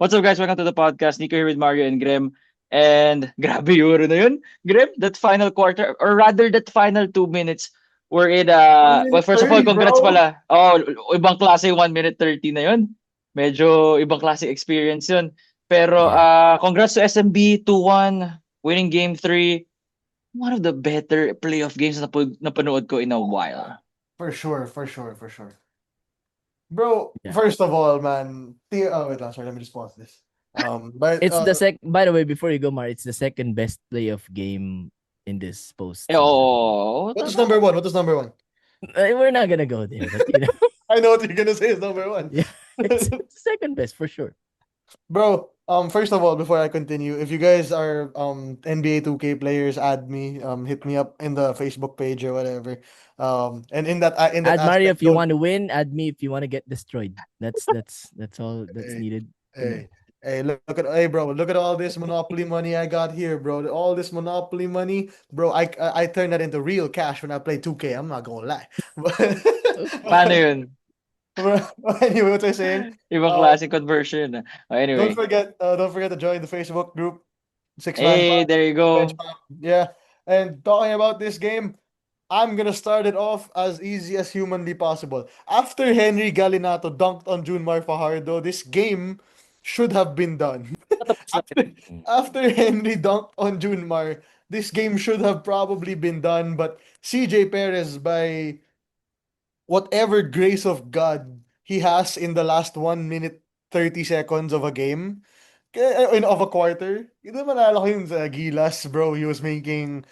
What's up, guys? Welcome to the podcast. Nico here with Mario and Grem. And grabe Euro na yun. Grem, that final quarter, or rather that final 2 minutes, were in, One well, minute first of all, 30, congrats bro. pala. Oh, ibang klase yung 1 minute 30 na yun. Medyo ibang klase experience yun. Pero, Yeah, congrats to SMB 2-1, winning game 3. One of the better playoff games na napanood ko in a while. For sure, for sure, for sure. Bro, yeah. first of all, man. Oh, wait lang. Sorry, let me just pause this. But It's the By the way, before you go, Mar, it's the second best playoff game in this postseason. Oo, what is tama. number one? What is number one? We're not gonna go there, but I know what you're gonna say is number one. yeah, it's second best for sure. Bro, first of all, before I continue, if you guys are NBA 2K players, add me, hit me up in the Facebook page or whatever. And in that Add Mario aspect, if you want to win. Add me if you want to get destroyed. That's all that's hey, needed to know. hey, look at hey, bro, look at all this Monopoly money I got here, bro. All this Monopoly money, bro. I turn that into real cash when I play 2K. I'm not gonna lie. Paano But, yun? but anyway, what I'm saying, Ibang um, klase conversion. don't Anyway. forget, don't forget to join the Facebook group, Six Man Hey, Pod, there you Bench go. Pop. Yeah, and talking about this game, I'm gonna start it off as easy as humanly possible. After Henry Galinato dunked on Junmar Fajardo, this game should have been done. Patapos na after yun. after Henry dunked on Junmar, this game should have probably been done, but CJ Perez, by whatever grace of God he has in the last 1 minute 30 seconds of a game, of a quarter. Hindi mo naalala ko yun sa Gilas, bro. He was making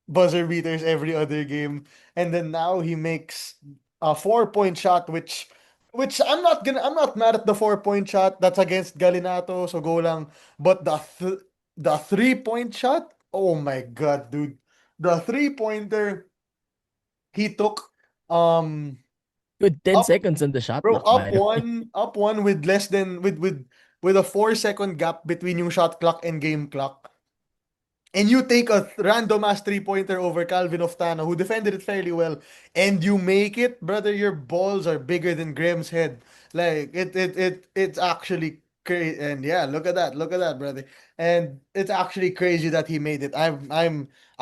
buzzer beaters every other game. And then now he makes a 4 point shot, which I'm not mad at the 4 point shot. That's against Galinato, so go lang. But the 3 point shot, oh my god, dude. The 3 pointer he took, um Good 10 up seconds on the shot bro, clock, by the way. up one with less than with a 4 second gap between yung shot clock and game clock. And you take a random ass 3 pointer over Calvin Oftana, who defended it fairly well, and you make it, brother. Your balls are bigger than Graham's head. Like it's actually crazy. And yeah, look at that, brother. And it's actually crazy that he made it. I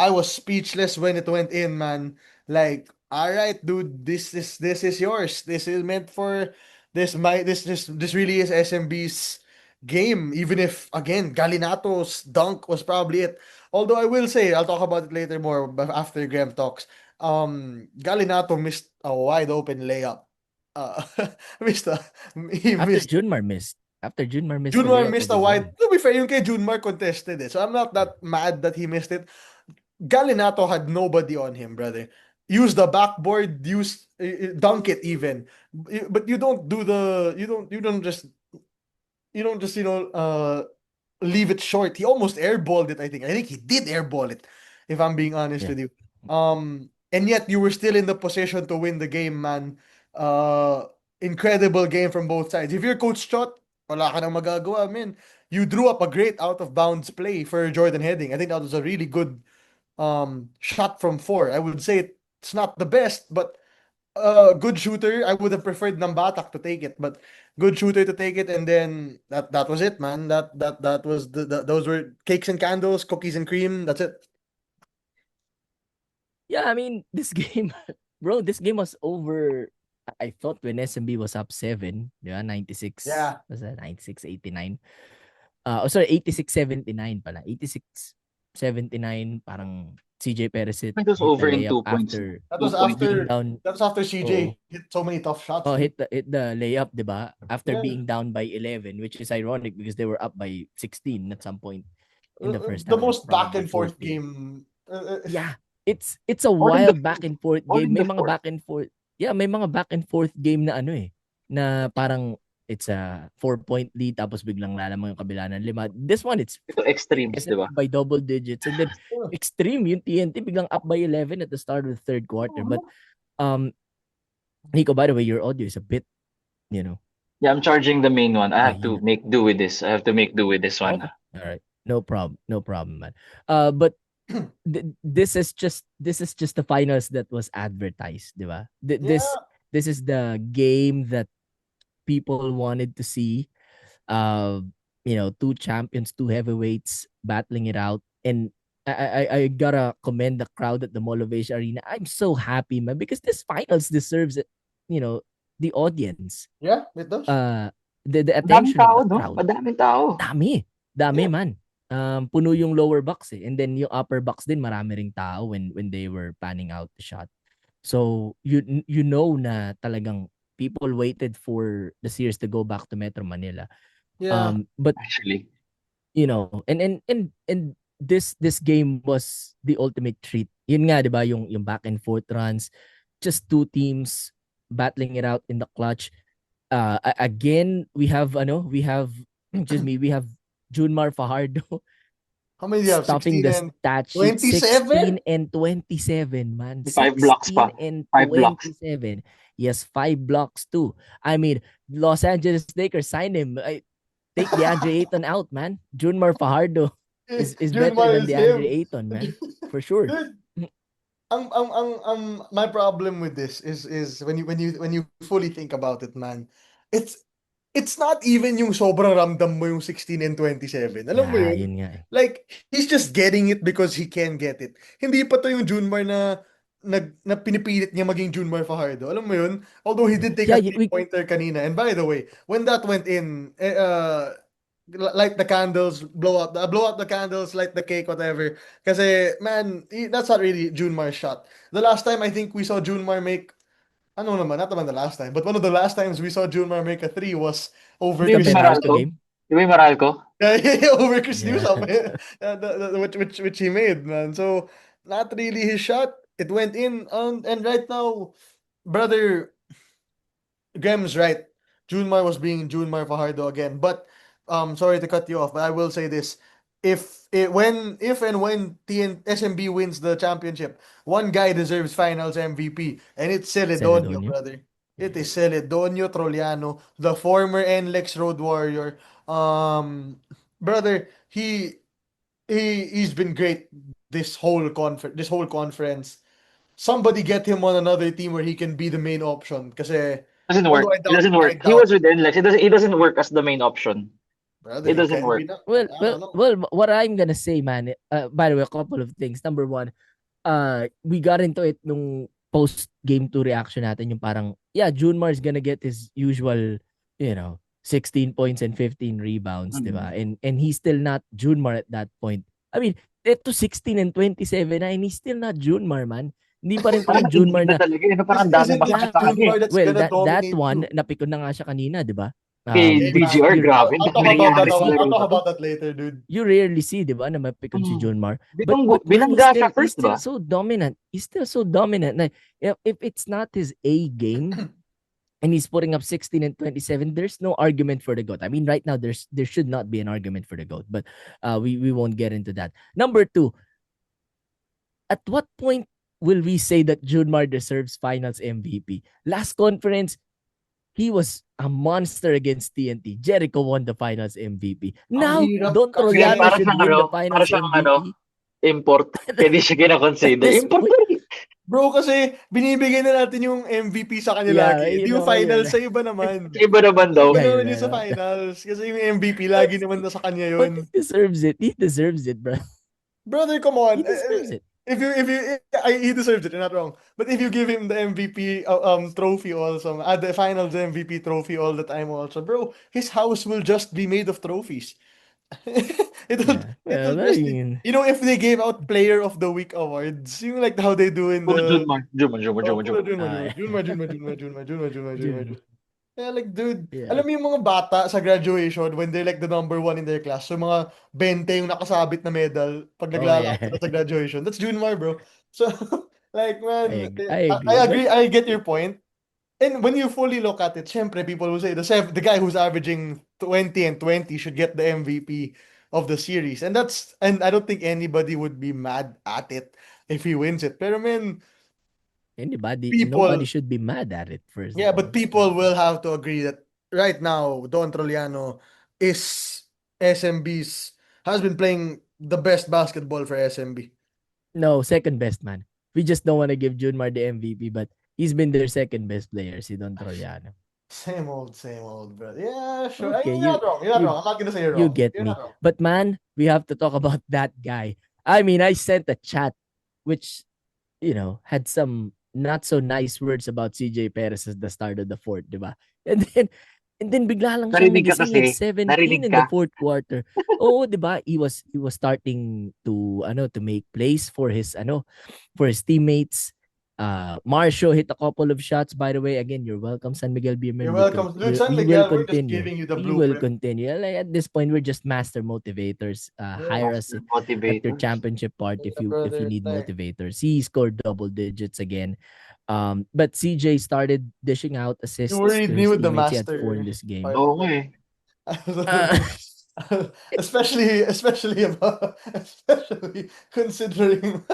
was speechless when it went in, man. Like, all right, dude, this is yours. This is meant for this really is SMB's game. Even if again Galinato's dunk was probably it. Although I will say, I'll talk about it later more after Graham talks. Galinato missed a wide open layup. Uh, missed a, he After missed. Junmar missed. After Junmar missed the Junmar layup missed of a his wide. own. To be fair, yung kay Junmar contested it. So I'm not that mad that he missed it. Galinato had nobody on him, brother. Use the backboard, dunk it even. But you don't do the you don't just leave it short. He almost airballed it, I think. I think he did airball it, if I'm being honest Yeah. with you. And yet you were still in the position to win the game, man. Incredible game from both sides. If you're Coach Chot, wala ka nang magagawa, man. You drew up a great out of bounds play for Jordan Heading. I think that was a really good shot from four. I would say it's not the best, but good shooter. I would have preferred Nambatak to take it, but good shooter to take it, and then that was it, man. That was those were cakes and candles, cookies and cream. That's it. Yeah, I mean, this game, bro, this game was over. I thought when SMB was up 7, yeah, 96, Yeah, was that 96-89? Sorry, 86-79 pala. 86-79, parang CJ Perez It was hit the over in layup 2 points. after that was 2 points. being after down. CJ Oh, hit so many tough shots, oh, dude. hit the layup, 'di ba? After Yeah, being down by 11, which is ironic because they were up by 16 at some point in the first the half, or most back probably and forth 14. game. Yeah, it's a All in the wild back fourth. and forth All game. in May the mga fourth. back and forth. Yeah, may mga back and forth game na ano eh, na parang it's a 4 point lead tapos biglang lalamang yung kabila ng 5. This one it's Ito extremes, di SMB ba? by double digits, and then extreme yung TNT biglang up by 11 at the start of the third quarter. But um Nico, by the way, your audio is a bit, you know. Yeah, I'm charging the main one. I have to Mahina. make do with this. I have to make do with this one. Okay. All right. No problem. No problem, man. But this is just the finals that was advertised, di ba? yeah, This is the game that people wanted to see. uh, two champions, two heavyweights battling it out. And I gotta commend the crowd at the Mall of Asia Arena. I'm so happy, man, because this finals deserves it, the audience. Yeah, it does. The Madaming attention of tao, the no? crowd. Madaming tao. Dami Yeah. man. Puno yung lower box eh. And then yung upper box din marami ring tao when they were panning out the shot. So you know na talagang people waited for the series to go back to Metro Manila. Yeah. But Actually. and this game was the ultimate treat. Yun nga, 'di ba, yung back and forth runs, just two teams battling it out in the clutch. Again, we have excuse me, we have Junmar Fajardo How many do you have? stuffing 16 the and stat sheet. 27? 16 and 27, man. 5 blocks pa. 16 and 5 blocks. 27. Yes, 5 blocks too. I mean, Los Angeles Lakers sign him. Take DeAndre Ayton out, man. Junmar Fajardo is better Junmar than is DeAndre him. Ayton, man. For sure. Dude, my problem with this is when you fully think about it, man. It's not even yung sobrang ramdam mo yung 16 and 27. Alam mo Yeah, yun? yun nga eh. Like, he's just getting it because he can get it. Hindi pa to yung Junmar na pinipilit niya maging Junmar Fajardo. Alam mo yun? Although he did take Yeah, a three-pointer kanina. And by the way, when that went in, light the candles, blow out the candles, light the cake, whatever. Kasi, man, that's not really Junmar's shot. The last time I think we saw Junmar make, ano naman, not naman the last time, but one of the last times we saw Junmar make a three was over Yung Chris Benalto Maralco? game. Di ba yung Maralco? over Chris Yeah. Newsom, which he made, man. So not really his shot. It went in, and right now, brother Grem's right. Junmar was being Junmar Fajardo again. But sorry to cut you off, but I will say this: if and when SMB wins the championship, one guy deserves Finals MVP, and it's Celedonio, Celedonio. brother. It is Celedonio Troliano, the former NLEX Road Warrior. Brother, he's been great this whole conference. Somebody get him on another team where he can be the main option. Kasi Doesn't work. although I It doubt- doesn't I work. He doubt- was with NLEX. He doesn't work as the main option. brother, It doesn't can work. be na- Well, I don't know. what I'm gonna say, man. By the way, a couple of things. Number one, we got into it nung post game 2 reaction natin, yung parang, yeah, Junmar is gonna get his usual, 16 points and 15 rebounds, diba? And he's still not Junmar at that point. I mean, to 16 and 27 na, and he's still not Junmar, man. Hindi pa rin Parang pala Junmar hindi na. talaga. Parang This dami isn't masakit the sa kanya. Junmar that's Well, gonna that dominate one, you. napikon na nga siya kanina, diba? Kay BGR, you- grabe. I'll Dami nangyari sa talk laro na to. about that later, dude. You rarely see, di ba, na mapikon si Junmar. Binangga siya he's first, still ba? so dominant. He's still so dominant. Like, if it's not his A game and he's putting up 16 and 27, there's no argument for the GOAT. I mean, right now, there should not be an argument for the GOAT, but we won't get into that. Number 2, at what point will we say that Junmar deserves Finals MVP? Last conference, he was a monster against TNT. Jericho won the Finals MVP. Now, hirap Don kasi Troyano para should siyang win the para Finals siyang MVP. import. Pwede siya kinakonsider. At this Import point- eh. Bro, kasi binibigay na natin yung MVP sa kanila Yeah, lagi. you Yung know, finals yeah. sa iba naman. Iba naman daw. Iba Yeah, naman yeah, yung sa yeah. finals. Kasi yung MVP lagi naman na sa kanya But yun. he deserves it. He deserves it, bro. Brother, come on. He deserves it. He deserves it, you're not wrong. But if you give him the MVP trophy also, the finals MVP trophy all the time also, bro, his house will just be made of trophies. It'll Yeah. Well, I just, mean, if they gave out Player of the Week awards, yung like how they do in the Junmar. Yeah, like, dude, Yeah. alam mo yung mga bata sa graduation when they're like the number 1 in their class, so mga 20 yung nakasabit na medal pag naglalakad yeah. sila sa graduation. That's Junmar, bro. So, like, man, I agree. I agree. I get your point. And when you fully look at it, syempre, people will say the guy who's averaging 20 and 20 should get the MVP of the series. And I don't think anybody would be mad at it if he wins it. Pero man, Nobody should be mad at it first. yeah, but people will have to agree that right now, Don Troliano is has been playing the best basketball for SMB. No, second best, man. We just don't want to give Junmar the MVP, but he's been their second best player, si Don Troyano. Same old, bro. Yeah, sure. I Okay, mean, you're not wrong. You're not you wrong. I'm not gonna say you're you wrong. get You're me. not wrong. But man, we have to talk about that guy. I mean, I sent a chat which, had some not so nice words about CJ Perez at the start of the fourth, di ba? And then bigla lang siyang Narinig ka nagising with kasi. 17 Narinig in the ka. fourth quarter. Oo, di ba? He was starting to make plays for his teammates. Marcio hit a couple of shots. By the way, again, you're welcome, San Miguel You're Beerman. welcome. Dude, San We will Miguel, we're just continue. giving you the We will blueprint. continue. Like at this point, we're just master motivators. Yeah, Hire us Master at your motivators. championship party yeah, if you brother. need Like, motivators. He scored double digits again. But CJ started dishing out you assists worried to me his with the teammates. He had 4 in master this game. part, Oo nga bro. eh. Uh, especially considering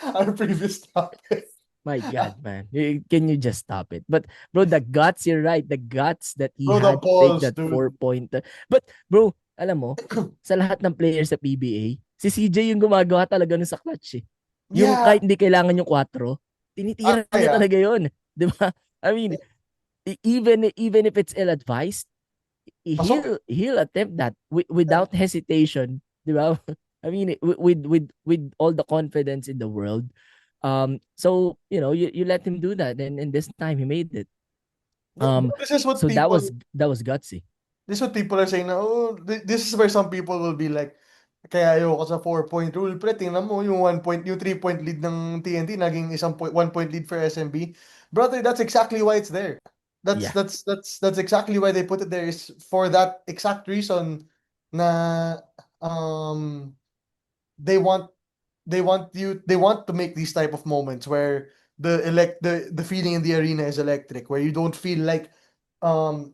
our previous topic. My God, man. Can you just stop it? But bro, the guts, you're right. The guts that he Bro, the had to take balls, that dude. 4-pointer. But bro, alam mo, sa lahat ng players sa PBA, si CJ yung gumagawa talaga nun sa clutch eh. Yung Yeah. kahit hindi kailangan yung 4, tinitira niya Yeah. talaga yun. Di ba? I mean, even if it's ill-advised, Pasok. he'll attempt that without hesitation, di ba? I mean, with all the confidence in the world. So you let him do that, and this time he made it. This is what So that people was gutsy. this is what people are saying na, this is where some people will be like, kaya ayoko sa 4-point rule. Pre, tingnan mo, yung 3-point lead ng TNT, naging 1 point lead for SMB. Brother, that's exactly why it's there. That's Yeah. that's exactly why they put it there, is for that exact reason na they want they want to make these type of moments where the feeling in the arena is electric, where you don't feel like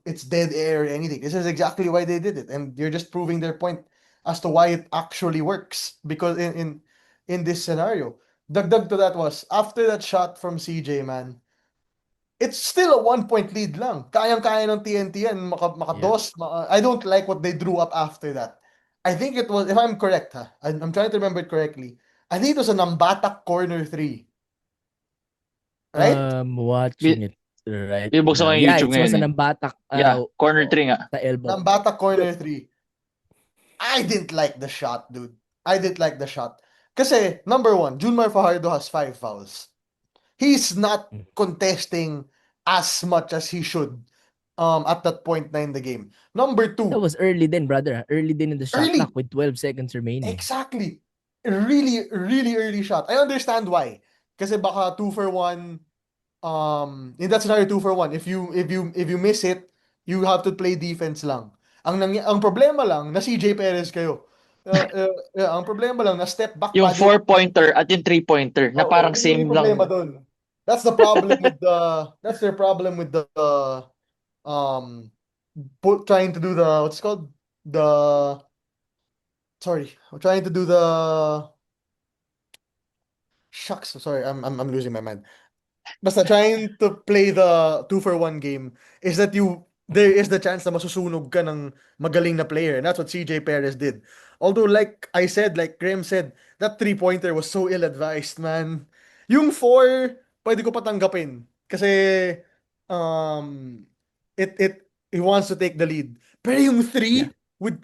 it's dead air or anything. This is exactly why they did it, and you're just proving their point as to why it actually works, because in this scenario, dagdag to that was after that shot from CJ, man, it's still a 1 point lead lang. Kayang-kaya ng TNT yan, makados. I don't like what they drew up after that. I think it was, if I'm correct, I'm trying to remember it correctly. I think it was a Nambatak corner 3. Right? Watching it right Bibuksan ko now. yung Yeah, YouTube it was ngayon an eh. ambatak Yeah, corner 3 nga. sa elbow. Nambatak corner 3. I didn't like the shot, dude. I didn't like the shot. Kasi, number one, Junmar Fajardo has 5 fouls. He's not contesting as much as he should at that point na in the game. Number That 2, was early then, brother. Early din in the shot Early. clock with 12 seconds remaining. exactly. Really, really early shot. I understand why. Kasi baka 2 for 1, in that scenario 2 for 1. If you miss it, you have to play defense lang. Ang problema lang na CJ Perez kayo. Ang problema lang na step back Yung pa din. 4-pointer at yung 3-pointer na Oo, parang yun same yung problema lang. dun. That's the problem with that's their problem with the um trying to do the what's it called? I'm trying to do the shucks, sorry, I'm losing my mind. Basta trying to play the 2 for 1 game is that there is the chance na masusunog ka ng magaling na player. And that's what CJ Perez did. Although like I said, like Graham said, that 3-pointer was so ill-advised, man. Yung 4, pwede ko patanggapin. Kasi um he wants to take the lead. Pero yung 3 Yeah. with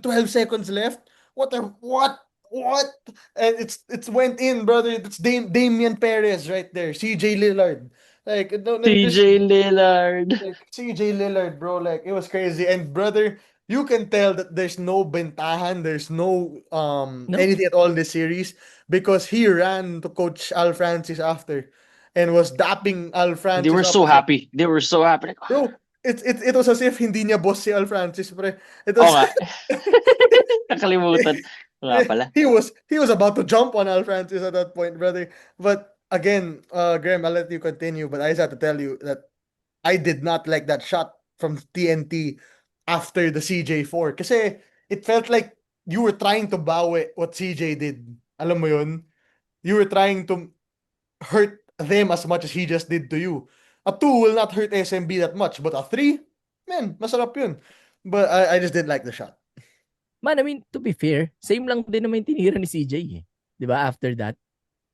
12 seconds left, what? And it's went in, brother. It's Damian Perez right there. CJ Lillard. Like TJ Lillard. like CJ Lillard, bro. Like it was crazy. And brother, you can tell that there's no bentahan, there's no No. anything at all in this series, because he ran to Coach Al Francis after and was dapping Al Francis They were up. so happy. They were so happy. Like, Bro, it was as if hindi niya boss si Al Francis, pre. It oo was nga. Nakalimutan. Nga pala. he was about to jump on Al Francis at that point, brother. But again, Graham, I'll let you continue. But I just have to tell you that I did not like that shot from TNT after the CJ4. Kasi it felt like you were trying to bawi what CJ did. Alam mo yun? You were trying to hurt them as much as he just did to you. A 2 will not hurt SMB that much, but a 3, man, masarap yun. But I just didn't like the shot. Man, I mean, to be fair, same lang din naman yung tinira ni CJ eh. Di ba? After that.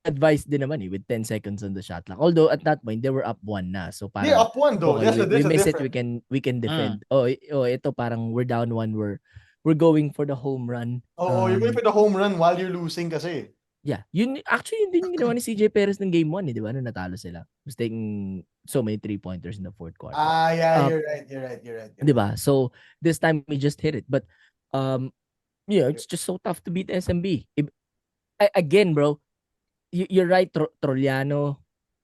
advised din naman with 10 seconds on the shot clock. Although at that point, they were up 1 na. So They're parang, up one though. okay, we There's a miss it, difference. we can defend. Oh, ito parang we're down 1, we're going for the home run. Oh, you're going for the home run while you're losing kasi. Yeah, yun din yung ginawa ni CJ Perez ng game 1 di ba? Nung natalo sila. Was taking so many 3-pointers in the fourth quarter. Yeah, Uh, you're right. Di ba? So this time we just hit it. But it's just so tough to beat SMB. Again, bro, you're right, Trollano,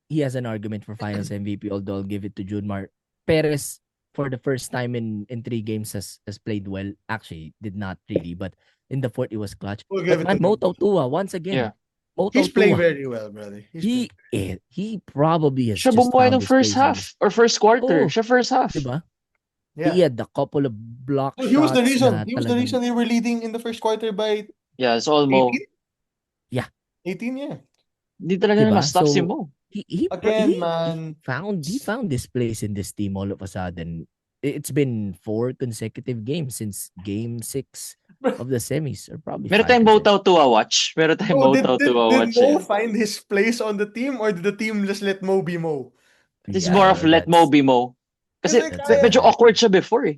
he has an argument for finals MVP, although I'll give it to Junmar. Perez, for the first time in 3 games, has played well. Actually, did not really, but in the fourth, it was clutch. We'll give But it to man, him. Moto Tua, once again. Yeah. Moto He's playing Tua, very well, brother. he probably has Siya just bumuhay found ng his first place in half or first quarter. Oo. Siya first half. Diba? Yeah. He had a couple of block Well, shots. he was the reason. na He was the talagang- reason they were leading in the first quarter by Yeah, it's all Mo. 18. Yeah. 18, yeah. Hindi talaga Diba? na ma-stop si So, Mo. Again, man. he found his place in this team all of a sudden. It's been 4 consecutive games since game 6 of the semis, or probably Meron 5 tayong kasi. Motaw Tua watch. Meron tayong Oh, did Motaw Tua Mo watch. Yeah. find his place on the team, or did the team just let Mo be Mo? It's Yeah, more of bro, let Mo be Mo. Kasi That's medyo awkward siya before eh.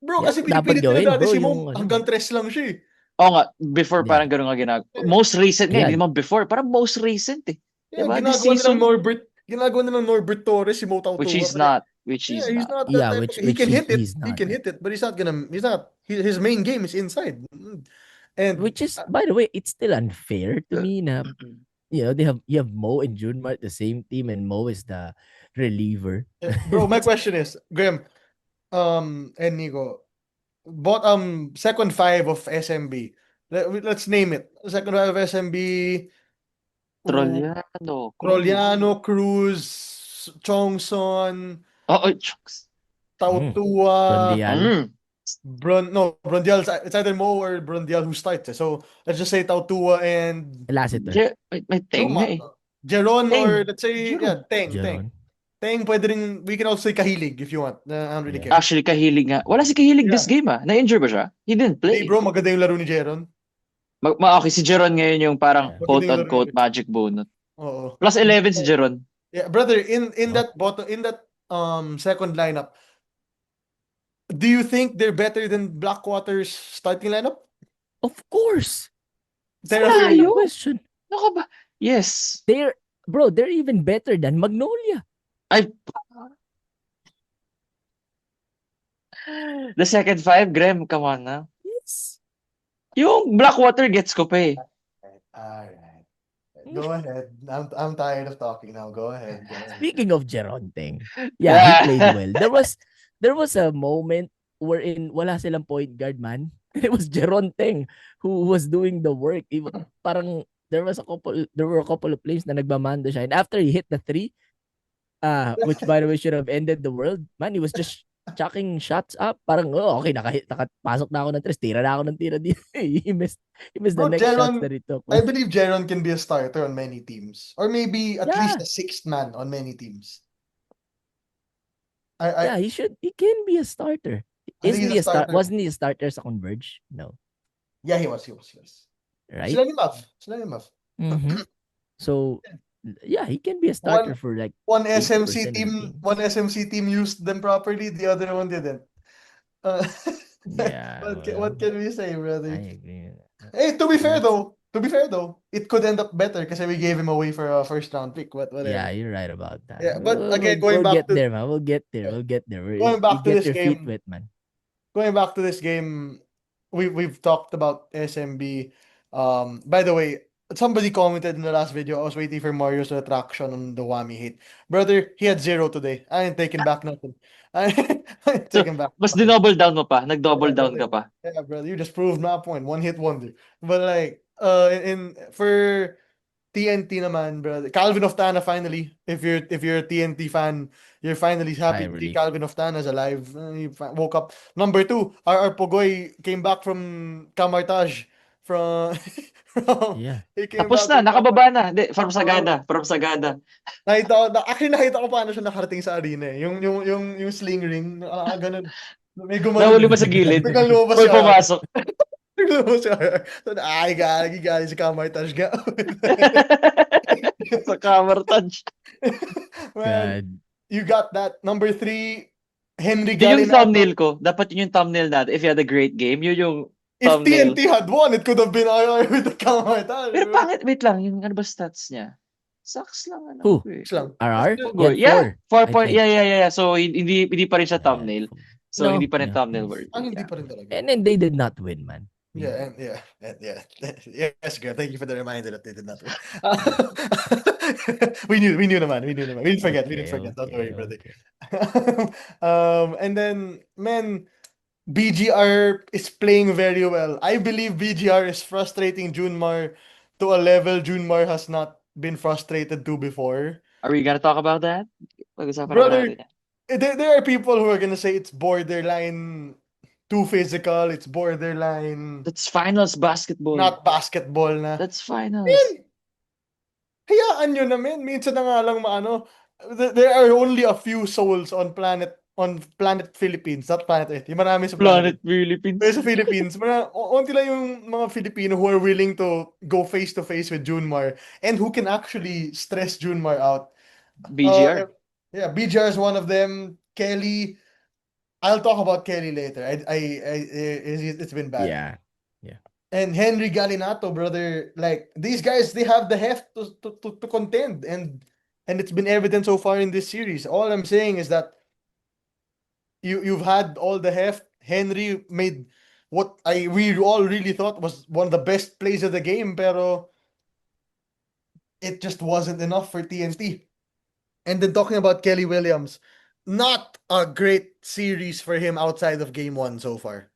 Bro, Yeah, kasi dapat pinipilit nila gawin, dati bro, si Mo, yung ano. hanggang 3 lang siya eh. Oo nga, before Yeah. parang gano'n nga ginagawa. Most recent nga, Yeah. hindi naman before. Parang most recent eh. Yeah, Diba? This ginagawa nilang Norbert Torres, si Mo Tautua. Which he's not. Which Yeah, he's he's not. not that Yeah, type which he can hit it. he's He not. can hit it, but his main game is inside. And Which is, by the way, it's still unfair to me na, you have Mo and Junmar at the same team, and Mo is the reliever. bro, my question is, Graham, and Nico, second 5 of SMB. Let's name it. Second 5 of SMB. Trollano, Cruz, Chongson, Chokes. Tautua, Rondial. Brondial. It's either Mo or Brondial who starts. So let's just say Tautua and Lassiter. May Teng na eh. Jeron, Teng. or let's say Jeron. Teng. Jeron. Teng, pwede rin, we can also say Kahilig if you want. I don't really care. Actually, Kahilig nga. Wala si Kahilig this game ah. Na-injure ba siya? He didn't play. Hey bro, maganda yung laro ni Jeron. Okay, si Jeron ngayon yung parang Yeah. quote-unquote magic bonus. Oo. Plus 11 si Jeron. Yeah, brother, in that second lineup, do you think they're better than Blackwater's starting lineup? Of course. They're Wala No yun. question. Ano ka ba? Yes. They're even better than Magnolia. The second 5, Graham, come on na. Yes. Yung Blackwater gets ko pa eh. Alright. Go ahead. I'm tired of talking now. Go ahead. Speaking of Jeron Teng, yeah, he played well. There was a moment wherein wala silang point guard, man. It was Jeron Teng who was doing the work. Parang there were a couple of plays na nagmamando siya. And after he hit the 3, which by the way should have ended the world, man, he was just chucking shots up. Parang, okay, nakapasok na ako ng 3. Tira na ako ng tira dito. He missed the Bro, next shots that he took. I believe Jeron can be a starter on many teams. Or maybe at Yeah. least a 6th man on many teams. Yeah, he can be a starter. I think he's a starter. Wasn't he a starter sa Converge? No. Yeah, he was. Right? Sila ni Mav. Mhm. So, yeah, he can be a starter for like One 80% SMC of the team, team. one SMC team used them properly, the other one didn't. Yeah. What can we say, brother? I agree. Hey, to be fair though, it could end up better because we gave him away for a first round pick. Whatever. Yeah, you're right about that. Yeah, but again, going we'll back get to- there, man. We'll get there. Going back to You get this your feet game. wet, man. Going back to this game, we've talked about SMB. By the way, somebody commented in the last video, I was waiting for Mario's retraction on the Wami hate. Brother, he had 0 today. I ain't taking back nothing. I ain't taking back. Mas dinouble down mo pa. Nag-double down ka pa. Yeah, brother, you just proved my point. One hit wonder. But like, for TNT naman, brother, Calvin Oftana finally. If you're a TNT fan, you're finally happy to see Finally. Calvin Oftana's alive. He woke up. Number 2, our Pogoy came back from Kamartaj. Yeah. He came Tapos back na, from nakababa na. From Sagada. Actually, nakita ko paano siya nakarating sa arena eh. Yung sling ring, ganun. May Nahuli mo sa gilid. Biglang lumabas Or siya. pumasok. Ay, galing si Kamartaj ga. Sa camera touch. Man, God. you got that. Number 3, Henry Yun yung thumbnail Galinato. ko. Dapat yun yung thumbnail natin. If you had a great game, yun yung If thumbnail. TNT had won, it could have been RR with the Kamartaj. Pero pangit, wait lang, yung ano ba stats niya? Sucks lang Who? ko eh. Lang. RR? Pogo. He had Yeah, 4 4, I point. think. Yeah. So hindi pa rin siya Yeah, thumbnail. So no, hindi pa rin yeah. thumbnail worthy. Hindi Yeah. pa rin talaga. And then they did not win, man. Yeah. Yes, girl. Thank you for the reminder that they did not win. We knew naman. We didn't forget. Don't worry, brother. Okay. And then, man, BGR is playing very well. I believe BGR is frustrating Junmar to a level Junmar has not been frustrated to before. Are we gonna talk about that? Pag-usapan Brother, natin yan. there are people who are gonna say it's borderline too physical, it's borderline That's finals basketball. not basketball na. That's finals. Man, hayaan nyo na, men. Minsan na nga lang there are only a few souls on planet Philippines, not planet Earth. Yung marami sa Planet Philippines. Pero sa Philippines, onti lang yung mga Filipino who are willing to go face to face with Junmar and who can actually stress Junmar out. BGR. Yeah, BGR is one of them. Kelly, I'll talk about Kelly later. It's been bad. Yeah. And Henry Galinato, brother, like these guys, they have the heft to contend, and it's been evident so far in this series. All I'm saying is that you've had all the heft. Henry made what we all really thought was one of the best plays of the game, pero it just wasn't enough for TNT. And then talking about Kelly Williams, not a great series for him outside of game 1 so far.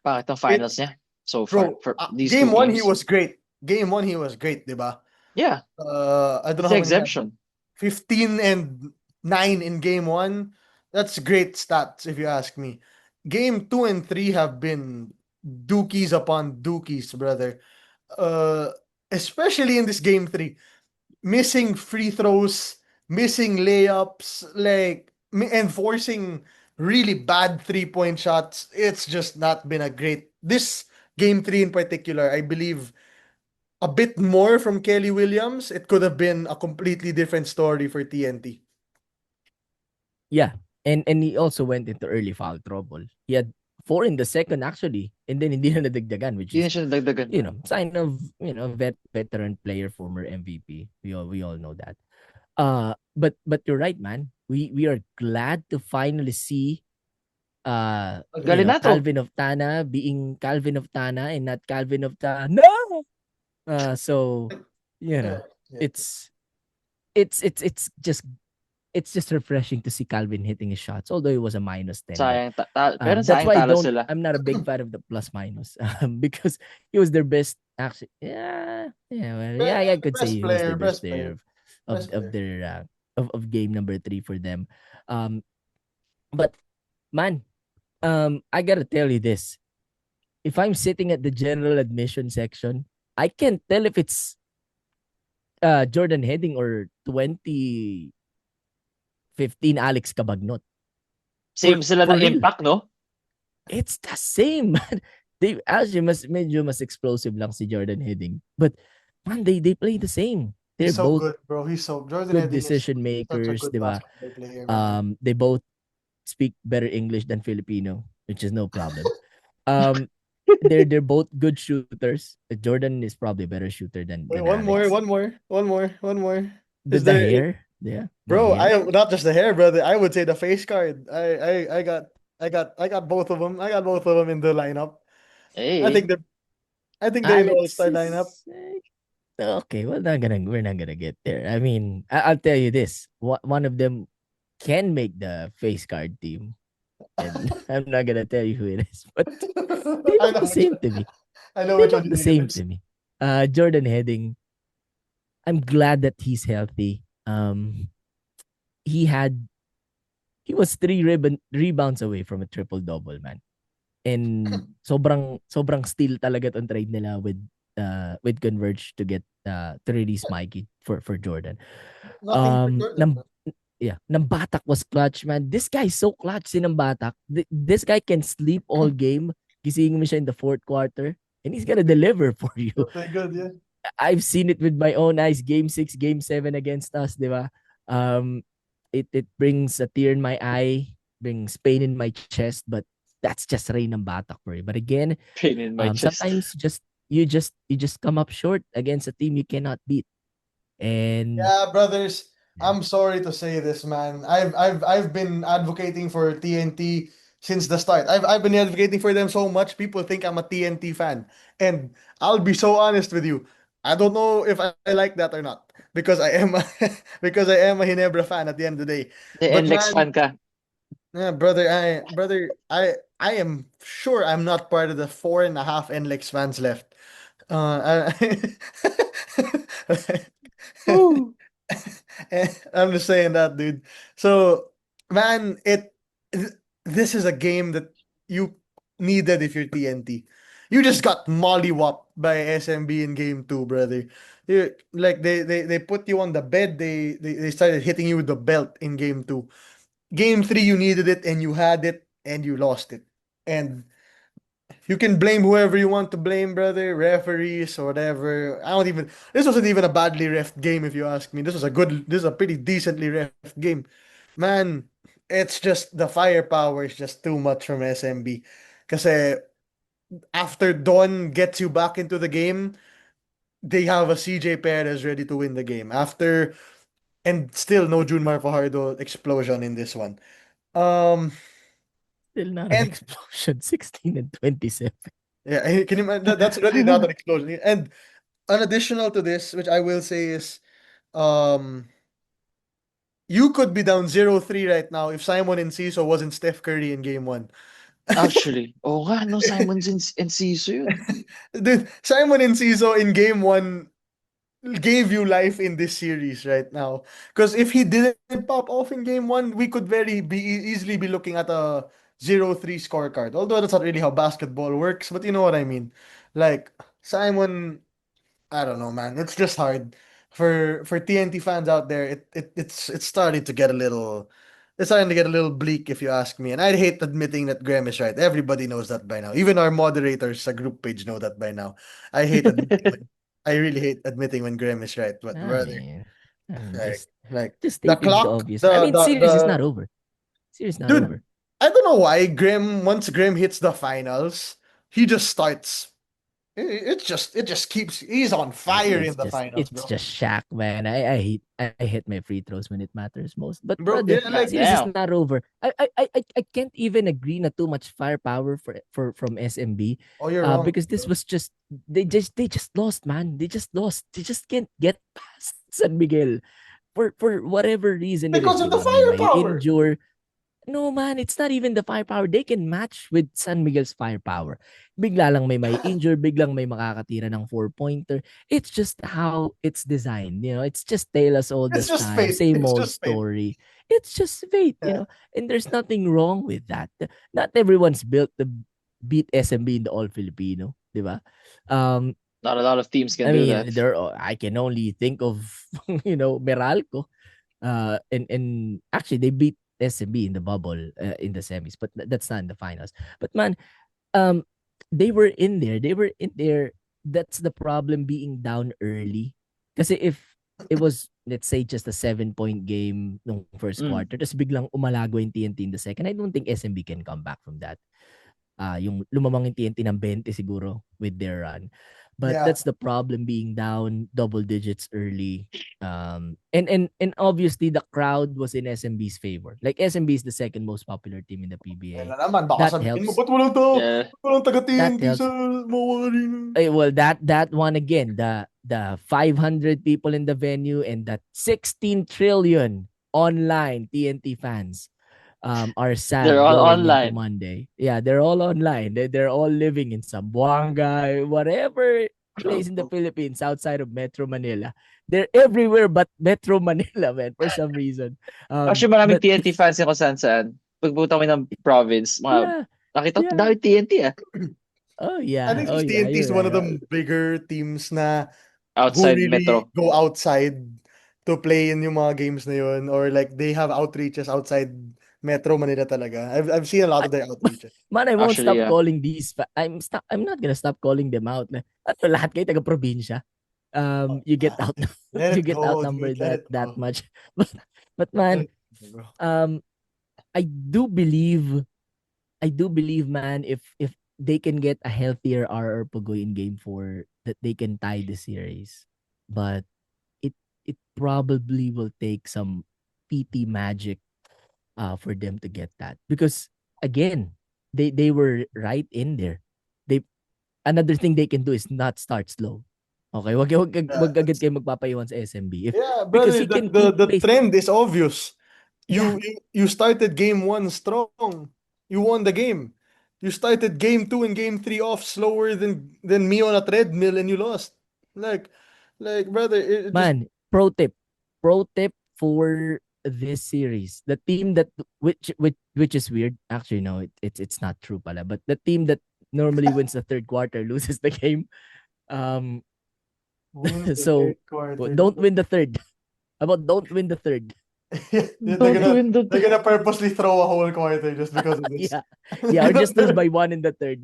Bakit ang finals niya? So far. Bro, For these game 2 1 games. he was great. Game 1 he was great, diba? Yeah. I don't know It's how the many exemption. 15 and 9 in game 1. That's great stats if you ask me. Game 2 and 3 have been dookies upon dookies, brother. Especially in this game 3. Missing free throws, missing layups, like enforcing really bad 3-point shots. It's just not been a great this game 3 in particular. I believe a bit more from Kelly Williams, it could have been a completely different story for TNT. Yeah. And he also went into early foul trouble. He had 4 in the second actually, and then hindi na nadagdagan, which Hindi na is, siya nadagdagan. sign of, veteran player, former MVP. We all know that. But you're right, man. We are glad to finally see Galinato. Calvin of Tana being Calvin of Tana and not Calvin of Tana. So Yeah. it's just refreshing to see Calvin hitting his shots, although it was a -10. Sayang. Pero That's sayang why talo sila. I'm not a big fan of the plus minus because he was their best actually. I could say he was the best player of their of game number 3 for them. But man, I gotta tell you this. If I'm sitting at the general admission section, I can't tell if it's Jordan Heading or 2015 Alex Cabagnot. Same sila for ng real. impact, no? It's the same, man. They actually medyo mas explosive lang si Jordan Heading. But man, they play the same. They're He's so both good, bro. He's so Jordan good Heading is decision such a makers, good diba? basketball player, man. They both speak better English than Filipino, which is no problem. They're both good shooters. Jordan is probably a better shooter than Wait, Alex. one more. The Is there- hair, yeah, the Bro, hair. not just the hair, brother. I would say the face card. I got both of them. I got both of them in the lineup. Hey. I think they're in the Alex all-star lineup. Okay, we're not gonna get there. I mean, I'll tell you this: one of them can make the face card team, and I'm not gonna tell you who it is, but they I look know the same to me. I know They which look one the you same mean. to me. Jordan Heading, I'm glad that he's healthy. He was 3 rebounds away from a triple-double, man. And sobrang steal talaga tong trade nila with Converge to get to release Mikey for Jordan. Nothing for Jordan. Nambatak was clutch, man. This guy is so clutch, si Nambatak. This guy can sleep all game gisingin mo siya in the fourth quarter, and he's gonna deliver for you. Okay, good, yeah. I've seen it with my own eyes. Game 6, Game 7 against us, di ba? Um, it brings a tear in my eye, brings pain in my chest, but that's just Ray ng Batak for you. But again, Pain in my chest. sometimes you just come up short against a team you cannot beat. And Yeah, brothers, Yeah. I'm sorry to say this, man. I've been advocating for TNT since the start. I've been advocating for them so much. People think I'm a TNT fan, and I'll be so honest with you. I don't know if I like that or not because I am a, because I am a Hinebra fan at the end of the day. The But NLEX man, fan ka. yeah, brother, I am sure I'm not part of the 4.5 NLEX fans left. Woo! I'm just saying that, dude. So, man, this is a game that you needed if you're TNT. You just got mollywopped by SMB in game two, brother. Like they put you on the bed. They started hitting you with the belt in game two. Game three, you needed it and you had it and you lost it. And you can blame whoever you want to blame, brother, referees or whatever. I don't even. This wasn't even a badly ref game, if you ask me. This is a pretty decently ref game, man. It's just the firepower is just too much from SMB. Because after Don gets you back into the game, they have a CJ Perez ready to win the game. And still no Junmar Fajardo explosion in this one. Um, still not an and explosion. 16 and 27. yeah, can you imagine that's really not an explosion. And an additional to this, which I will say is, um, you could be down 0-3 right now if Simon Enciso wasn't Steph Curry in game one. Actually. Oo nga, no, Simons and Siso yun. Dude, Simon Enciso in game one gave you life in this series right now. Because if he didn't pop off in game one, we could easily be looking at a 0-3 scorecard. Although that's not really how basketball works, but you know what I mean. Like Simon, I don't know, man. It's just hard for TNT fans out there. It's starting to get a little. It's starting to get a little bleak, if you ask me. And I hate admitting that Graham is right. Everybody knows that by now. Even our moderators, a group page, know that by now. I hate admitting. I really hate admitting when Graham is right. But I brother, mean, I'm like, just like just the stating the clock, obvious. I mean, series is not over. Series not dude. over. I don't know why once Graham hits the finals, he just starts. It just keeps. He's on fire in the finals, It's bro. just Shaq, man. I hit my free throws when it matters most. But Bro, brother, yeah, like series is Damn. not over. I can't even agree na too much firepower for from SMB. oh, you're wrong. Because this was just they just lost, man. They just lost. They just can't get past San Miguel for whatever reason it Because is. of the May firepower. injure. No, man, it's not even the firepower. They can match with San Miguel's firepower. Bigla lang may injure, biglang may makakatira ng 4-pointer. It's just how it's designed. It's just tale as old It's as just time, fate. same It's old just fate. story. It's just fate, Yeah. and there's nothing wrong with that. Not everyone's built to beat SMB in the All Filipino, di ba? Not a lot of teams can I do mean, that. I can only think of, Meralco. And actually they beat SMB in the bubble, in the semis, but that's not in the finals. But man, um they were in there. They were in there. That's the problem, being down early. Kasi if it was, let's say, just a 7-point game nung first Mm. quarter, tapos biglang umalago yung TNT in the second, I don't think SMB can come back from that. Yung lumamang yung TNT ng 20 siguro with their run. But Yeah. that's the problem, being down double digits early. And obviously the crowd was in SMB's favor. Like, SMB is the second most popular team in the PBA. Yan na naman, baka That sabihin mo, helps. ba't Yeah. walang taga That TNT helps. sa Mawa Arena? Well, that one again, the 500 people in the venue and that 16 trillion online TNT fans are sad They're all going into online. Monday. Yeah, they're all online. They're all living in Zamboanga, whatever place in the Philippines outside of Metro Manila. They're everywhere but Metro Manila, man, for some reason. Actually, maraming But TNT fans ako saan. Pagpunta kami ng province, yeah, nakita ko, yeah. dahil TNT Oh I yeah, think oh this yeah. TNT is You're one right. of the bigger teams na who Outside really Metro. go outside to play in yung mga games na yun, or like they have outreaches outside Metro Manila talaga. I've seen a lot I, of their outreach. man, I won't Actually, stop yeah. calling I'm not gonna stop calling them out. Ano, lahat kayo taga probinsya. You get out Let you it get go, dude. outnumbered Let that it that go. much. But man, Let it go, bro. um I do believe, man, if they can get a healthier RR Pugoy in game 4, that they can tie the series. But it it probably will take some PT magic for them to get that. Because again, they were right in there. They Another thing they can do is not start slow. Okay, Yeah, wag agad kayo magpapaiwan sa SMB. yeah, Because brother. he can The base. trend is obvious. Yeah, You started game one strong. You won the game. You started game two and game three off slower than me on a treadmill and you lost. Like like brother, it just man, pro tip for this series. The team that which is weird. Actually, no, it's not true pala. But the team that normally wins the third quarter loses the game. Um, wins the so third quarter. don't win the third. How about don't win the third? They're Don't gonna win the they're gonna purposely throw a whole quarter just because of this. Yeah, yeah, or just lose by one in the third.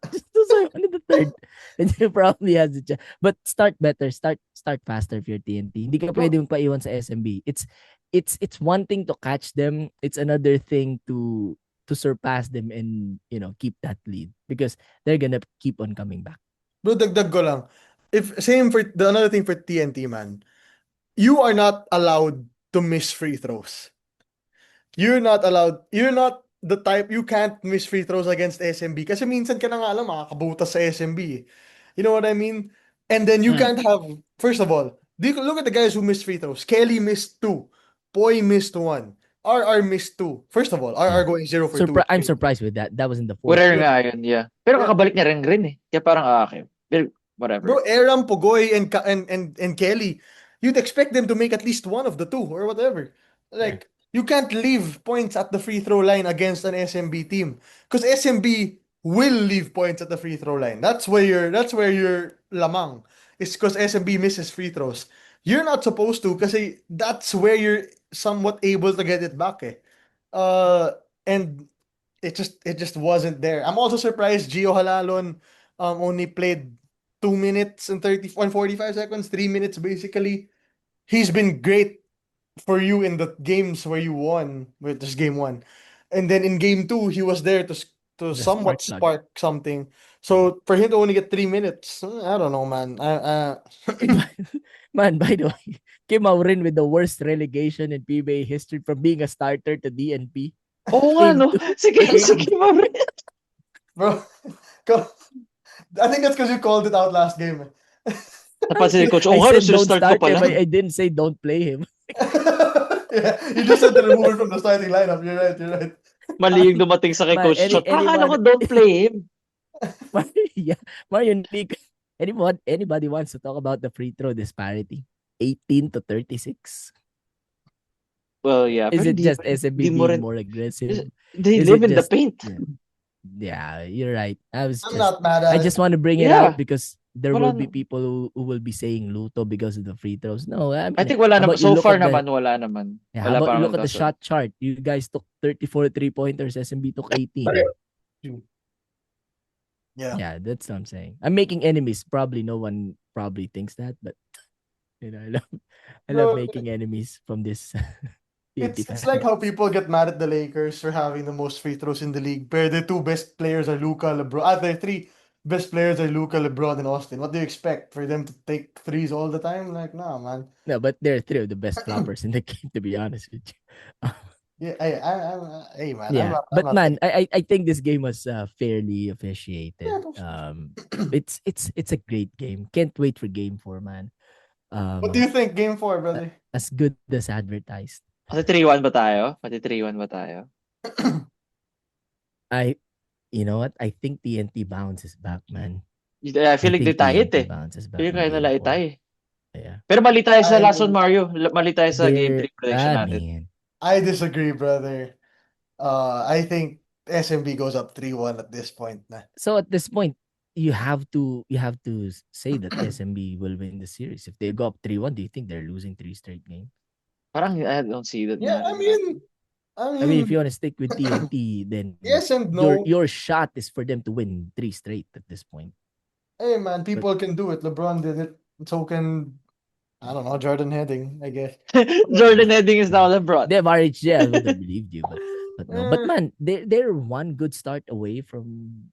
Just lose by one in the third, and you probably has it. But start better, start faster if you're TNT. Hindi ka Bro, pwede magpaiwan sa SMB. It's one thing to catch them. It's another thing to surpass them and keep that lead because they're gonna keep on coming back. dagdag ko lang. If same for the another thing for TNT, man. You are not allowed to miss free throws. You're not allowed. You're not the type. You can't miss free throws against SMB kasi minsan ka na nga alam makakabutas sa SMB. You know what I mean? And then you Mm. can't have. First of all, look at the guys who missed free throws. Kelly missed two. Poi missed one. RR missed two. First of all, RR Yeah, going 0 for 2 is I'm crazy. surprised with that. That was in the fourth. Whatever Yeah, nga yun, yeah. Pero yeah. kakabalik niya rin eh. Kaya parang okay. Pero whatever. Bro, Aram, Pugoy, and Kelly, you'd expect them to make at least one of the two or whatever. Yeah. Like, you can't leave points at the free throw line against an SMB team. Because SMB will leave points at the free throw line. That's where your lamang is because SMB misses free throws. You're not supposed to kasi that's where you're somewhat able to get it back. Uh and it just wasn't there. I'm also surprised Gio Halalon only played 2 minutes and 45 seconds, 3 minutes basically. He's been great for you in the games where you won with this game one. And then in game two, he was there to The somewhat spark plug. spark something. So for him to only get 3 minutes, I don't know, man. Man, by the way, came out rin with the worst relegation in PBA history from being a starter to DNP. Oo nga, Game no? 2. Sige, Game sige, mabit. Bro, I think that's because you called it out last game. Napansin ni Coach, I oh nga, said don't start ko start pa him. lang. I didn't say don't play him. Yeah, you just said to remove it from the starting lineup. You're right. You're right. Mali yung dumating sa kay Man, Coach Chot. Akala anyone, ko, don't play him. yeah, Mario Nick. Anybody wants to talk about the free throw disparity? 18 to 36. Well, yeah. Is Pero it just SMB di mo being rin, more aggressive? they Is live it in the just paint. yeah, you're right. I'm not mad I at just it. want to bring it Yeah. out because there Wala will be na. people who will be saying Luto because of the free throws. No, I I mean, think wala how naman. about you So look far at the naman, wala naman. yeah, how Wala about you parang look at the nagdasal. shot chart? You guys took 34 3-pointers, SMB took 18. Yeah. Yeah, that's what I'm saying. I'm making enemies. Probably no one probably thinks that, but I love Bro, making enemies from this TNT it's like fans. how people get mad at the Lakers for having the most free throws in the league. But their two best players are Luca, LeBron. Their three best players are Luca, LeBron, and Austin. What do you expect for them to take threes all the time? Like, nah, man. No, but they're three of the best floppers in the game, to be honest with you. Yeah, hey, man. I'm Yeah, not. I'm but not. man, I think this game was fairly officiated. Yeah, it was- It's a great game. Can't wait for game 4, man. What do you think, Game 4, A- brother? as good as advertised. Pati 3-1 ba tayo? Pati 3-1 ba tayo? You know what? I think TNT bounces back, man. I feel like they tie it TNT eh. bounces back Feel in kaya game nila 4. itie. Yeah. Pero mali tayo sa I last one, Mario. Mali tayo sa game 3 prediction natin. Man. I disagree, brother. I think SMB goes up 3-1 at this point. Nah. So at this point, you have to say that SMB will win the series. If they go up 3-1, do you think they're losing 3 straight games? Parang I don't see that Yeah, nga I rin. mean, I mean, if you want to stick with TNT, then yes and no. your shot is for them to win 3 straight at this point. Hey man, people can do it. LeBron did it. So can, I don't know, Jordan Heading, I guess. Jordan Heading is now LeBron. They have RHJ, I would have believed you, but no. But Eh, man, they're one good start away from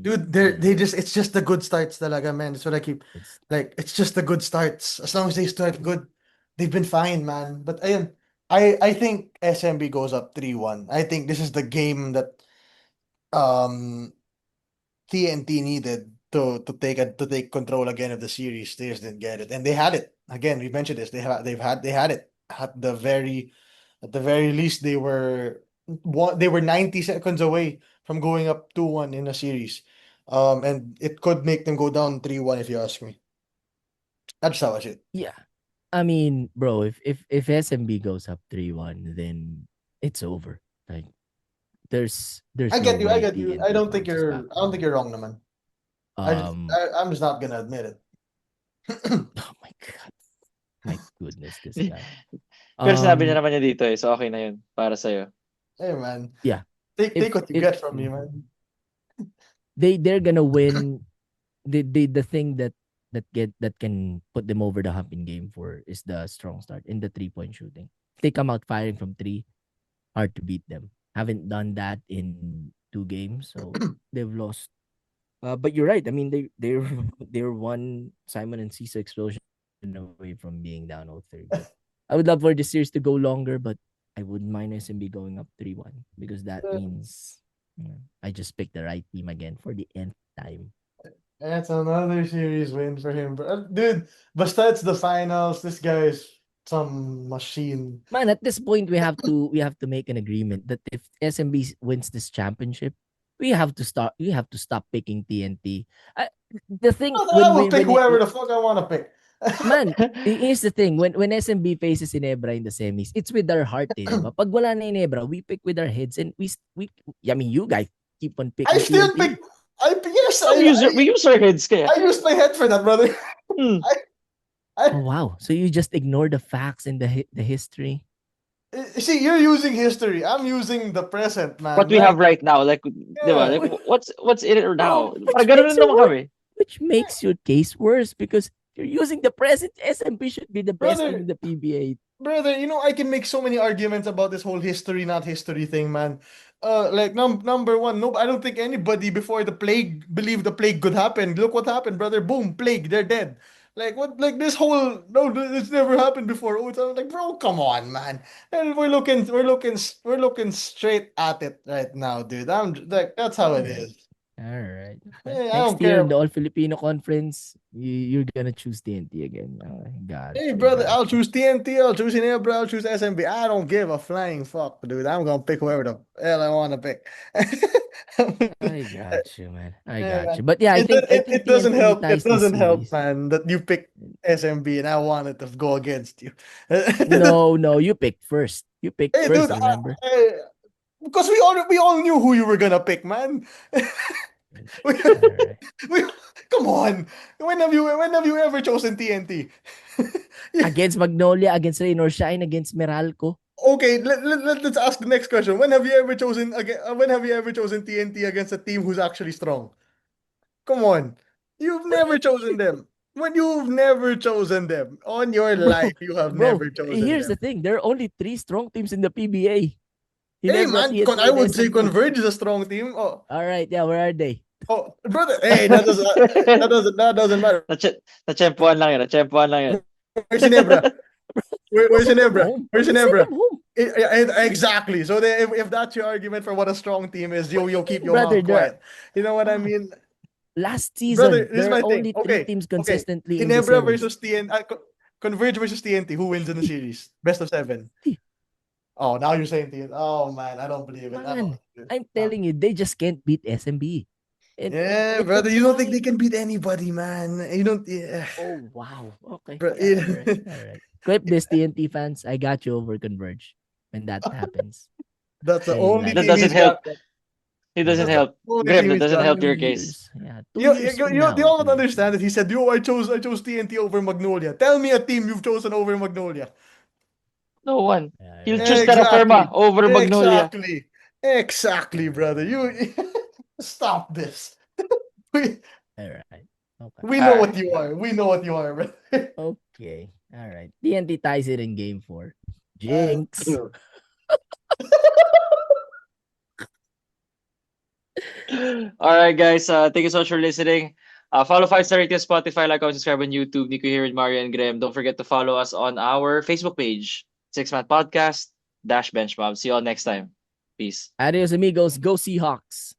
dude, yeah, they just, it's just the good starts talaga, man. That's what I keep, it's like, it's just the good starts. As long as they start good, they've been fine, man. But ayun, I think SMB goes up 3-1. I think this is the game that um TNT needed to take control again of the series. They just didn't get it, and they had it again. We mentioned this. They had it at the very least. They were 90 seconds away from going up 2-1 in a series, and it could make them go down 3-1 if you ask me. That's how I see it. yeah. I mean, bro, if SMB goes up 3-1, then it's over. Like there's I no get you. I way get you. I TNT don't think bounces back you're. I from don't think that. you're wrong, naman. Um, I'm just not gonna admit it. oh my god, my goodness, this guy. Pero sinabi niya Um, naman niya dito eh. So okay na yun para sa'yo. Hey man, yeah. take If what you if get from me, man. they're gonna win, the thing that can put them over the hump in game 4 is the strong start in the 3-point shooting. If they come out firing from 3, hard to beat them. Haven't done that in 2 games, so they've lost. But you're right. I mean, they're one Simon and Cisa explosion away from being down 0-3. But I would love for the series to go longer, but I wouldn't mind SMB going up 3-1 because that means I just picked the right team again for the nth time. That's another series win for him, bro. Dude, basta it's the finals. This guy is some machine. Man, at this point we have to make an agreement that if SMB wins this championship, we have to stop picking TNT. The thing I will pick whoever the fuck I want to pick. man, here's the thing. When SMB faces Inebra in the semis, it's with our heart, eh, diba? Pag wala na Inebra, we pick with our heads and I mean, you guys keep on picking I still TNT. pick. Yes, We use our heads kaya. I used my head for that, brother. Hmm. Oh wow. So you just ignore the facts and the history. See, you're using history. I'm using the present, man. What we Like, have right now. Like, di ba? yeah. Like, what's in it now? Bro, Parang ganun naman kami. which makes your case worse because you're using the present. SMB should be the best Brother. team in the PBA. Brother, I can make so many arguments about this whole history, not history thing, man. Like number one, no, I don't think anybody before the plague believed the plague could happen. Look what happened, brother. Boom, plague, they're dead. Like what? Like this whole no, it's never happened before. Oh, it's like, bro, come on, man. And we're looking straight at it right now, dude. I'm like, that's how it Alright. is. All right. But Hey, I next don't year care. in the All Filipino Conference, you're gonna choose TNT again. Oh, God, Hey, I brother, got I'll you. choose TNT, I'll choose Inebra, I'll choose SMB. I don't give a flying fuck, dude. I'm gonna pick whoever the hell I want to pick. I got you, man. I Yeah, got you. man. But yeah, I It, think I it, think it doesn't TNT help. It ties this doesn't help, series. man, that you picked SMB and I wanted to go against you. No, you picked first. You picked Hey, first, dude, remember? because we all knew who you were gonna pick, man. we, All right. we, come on. When have you ever chosen TNT? Against Magnolia, against Rain or Shine, against Meralco. Okay, let's ask the next question. When have you ever chosen TNT against a team who's actually strong? Come on. You've never chosen them. When you've never chosen them on your life, you have Bro, never chosen here's them. the thing. There are only 3 strong teams in the PBA. Hey Ginebra, man, TNT, I and would say SMB. Converge is a strong team. Oh, All right, yeah, where are they? brother. Hey, that doesn't matter. Natsyempohan lang yun. Natsyempohan lang yun. Where's Ginebra? Where's Send them Ginebra? home. Where's Send Ginebra? them home. Exactly. So if that's your argument for what a strong team is, you keep your Brother, mouth quiet. You know what I mean? last Brother, season, this is there are my thing. only 3 Okay, teams okay. consistently in the Ginebra semis. versus TNT. Converge versus TNT. Who wins in the series? Best of 7. Oh, now you're saying TNT. Oh man, I don't believe it. I don't Man, believe it. I'm telling you, they just can't beat SMB. And Yeah, it's brother, a you don't think they fine. can beat anybody, man. You don't. Yeah. Oh, wow. Okay. Bro, Yeah, all right. All right. Clip this, TNT fans. I got you over Converge when that happens. that's the Saying only like That team doesn't he's help. got. It doesn't That's the help. only Graham, team that he's doesn't got. help 2 your case. years. Yeah, 2 You, years you, from you, now. you all 2 don't years from understand it. He said, "Yo, I chose TNT over Magnolia." Tell me a team you've chosen over Magnolia. No one. Yeah, He'll yeah. choose Terra Firma Exactly. over Magnolia. Exactly, brother. You stop this. We All right. Okay. we know Alright. what you are. We know what you are, brother. Okay. All right. TNT ties it in game 4. Uh, Jinx. Alright, guys. Thank you so much for listening. Follow 5-Star Rating on Spotify, like, comment, subscribe on YouTube. Nico here with Mario and Graham. Don't forget to follow us on our Facebook page, Six Man Podcast, Dash Bench Mob. See you all next time. Peace. Adios, amigos. Go Seahawks.